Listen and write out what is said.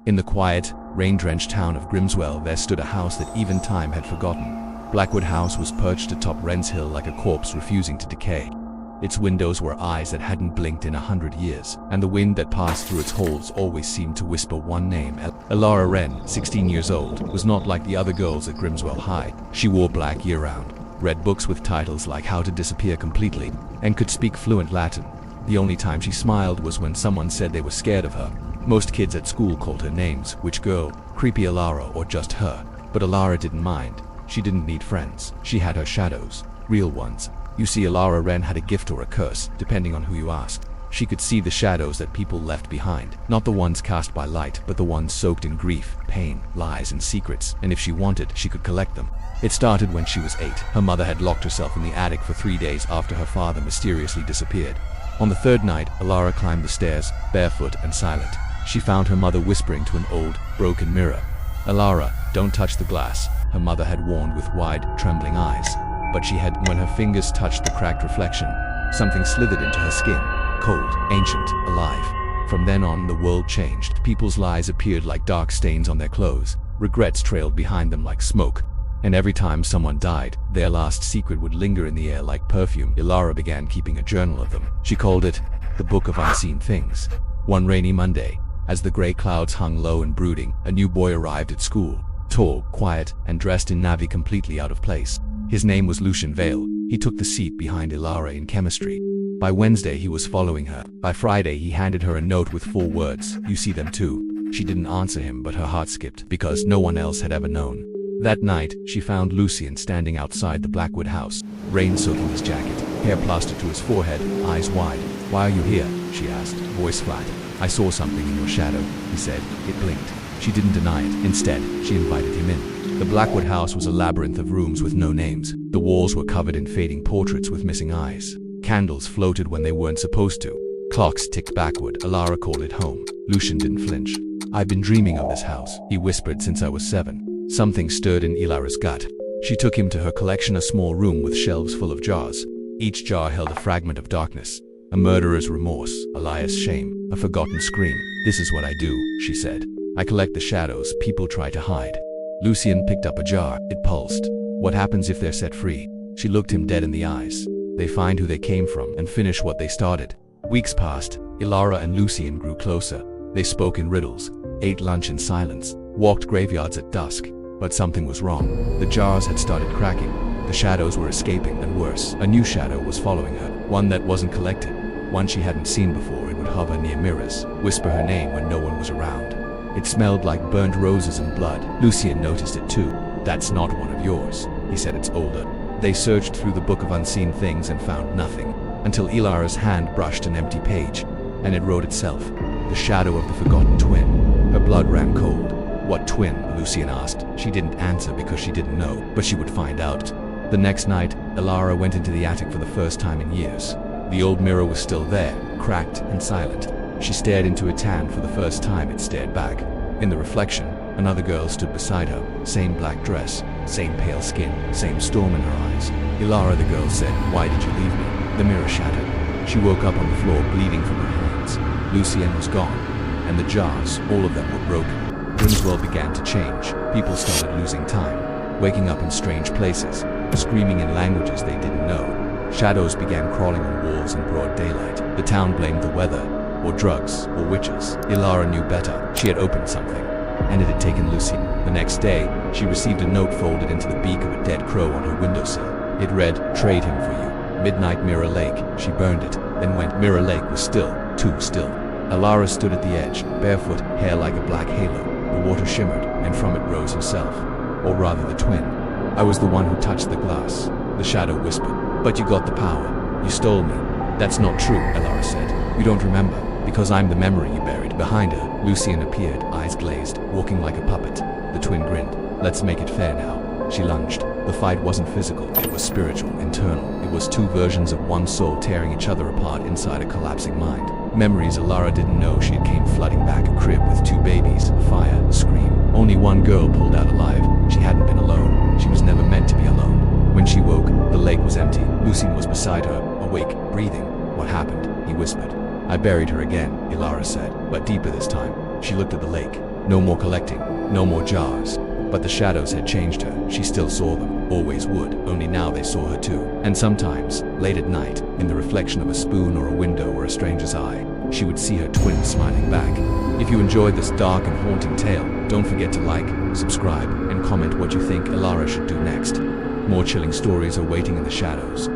In the quiet, rain-drenched town of Grimswell, there stood a house that even time had forgotten. Blackwood House was perched atop Wren's Hill like a corpse refusing to decay. Its windows were eyes that hadn't blinked in 100 years, and the wind that passed through its holes always seemed to whisper one name. Elara Wren, 16 years old, was not like the other girls at Grimswell High. She wore black year-round, read books with titles like How to Disappear Completely, and could speak fluent Latin. The only time she smiled was when someone said they were scared of her. Most kids at school called her names, Witch Girl, Creepy Elara, or just her. But Elara didn't mind. She didn't need friends. She had her shadows, real ones. You see, Elara Wren had a gift or a curse, depending on who you asked. She could see the shadows that people left behind, not the ones cast by light, but the ones soaked in grief, pain, lies, and secrets, and if she wanted, she could collect them. It started when she was 8. Her mother had locked herself in the attic for 3 days after her father mysteriously disappeared. On the third night, Elara climbed the stairs, barefoot and silent. She found her mother whispering to an old, broken mirror. "Elara, don't touch the glass," her mother had warned with wide, trembling eyes. But she had. When her fingers touched the cracked reflection, something slithered into her skin, cold, ancient, alive. From then on, the world changed. People's lies appeared like dark stains on their clothes. Regrets trailed behind them like smoke. And every time someone died, their last secret would linger in the air like perfume. Elara began keeping a journal of them. She called it the Book of Unseen Things. One rainy Monday, as the gray clouds hung low and brooding, a new boy arrived at school, tall, quiet, and dressed in navy, completely out of place. His name was Lucian Vale. He took the seat behind Elara in chemistry. By Wednesday, he was following her. By Friday, he handed her a note with 4 words, "You see them too." She didn't answer him, but her heart skipped, because no one else had ever known. That night, she found Lucian standing outside the Blackwood house, rain soaking his jacket, hair plastered to his forehead, eyes wide. "Why are you here?" she asked, voice flat. "I saw something in your shadow," he said. It blinked. She didn't deny it. Instead, she invited him in. The Blackwood house was a labyrinth of rooms with no names. The walls were covered in fading portraits with missing eyes. Candles floated when they weren't supposed to. Clocks ticked backward. Elara called it home. Lucian didn't flinch. "I've been dreaming of this house," he whispered, "since I was 7. Something stirred in Elara's gut. She took him to her collection, a small room with shelves full of jars. Each jar held a fragment of darkness. A murderer's remorse, a liar's shame, a forgotten scream. "This is what I do," she said. "I collect the shadows people try to hide." Lucian picked up a jar. It pulsed. "What happens if they're set free?" She looked him dead in the eyes. "They find who they came from and finish what they started." Weeks passed. Elara and Lucian grew closer. They spoke in riddles, ate lunch in silence, walked graveyards at dusk. But something was wrong. The jars had started cracking. The shadows were escaping, and worse, a new shadow was following her. One that wasn't collected. One she hadn't seen before. It would hover near mirrors, whisper her name when no one was around. It smelled like burnt roses and blood. Lucian noticed it too. "That's not one of yours," he said. "It's older." They searched through the Book of Unseen Things and found nothing, until Elara's hand brushed an empty page, and it wrote itself. The shadow of the forgotten twin. Her blood ran cold. "What twin?" Lucian asked. She didn't answer because she didn't know, but she would find out. The next night, Elara went into the attic for the first time in years. The old mirror was still there, cracked and silent. She stared into it, and for the first time it stared back. In the reflection, another girl stood beside her. Same black dress, same pale skin, same storm in her eyes. "Elara," the girl said, "why did you leave me?" The mirror shattered. She woke up on the floor, bleeding from her hands. Lucian was gone, and the jars, all of them, were broken. Grimswell began to change. People started losing time, waking up in strange places, screaming in languages they didn't know. Shadows began crawling on walls in broad daylight. The town blamed the weather, or drugs, or witches. Elara knew better. She had opened something, and it had taken Lucian. The next day, she received a note folded into the beak of a dead crow on her windowsill. It read, "Trade him for you. Midnight Mirror Lake." She burned it, then went. Mirror Lake was still, too still. Elara stood at the edge, barefoot, hair like a black halo. The water shimmered, and from it rose herself, or rather the twin. "I was the one who touched the glass," the shadow whispered. "But you got the power. You stole me." "That's not true," Elara said. "You don't remember, because I'm the memory you buried." Behind her, Lucian appeared, eyes glazed, walking like a puppet. The twin grinned. "Let's make it fair now." She lunged. The fight wasn't physical, it was spiritual, internal. It was two versions of one soul tearing each other apart inside a collapsing mind. Memories Elara didn't know she had came flooding back, a crib with 2 babies, a fire, a scream. Only one girl pulled out alive. She hadn't been alone. She was never meant to be alone. When she woke, the lake was empty. Lucian was beside her, awake, breathing. "What happened?" he whispered. "I buried her again," Elara said, "but deeper this time." She looked at the lake. No more collecting, no more jars. But the shadows had changed her. She still saw them, always would, only now they saw her too. And sometimes, late at night, in the reflection of a spoon or a window or a stranger's eye, she would see her twin smiling back. If you enjoyed this dark and haunting tale, don't forget to like, subscribe, and comment what you think Elara should do next. More chilling stories are waiting in the shadows.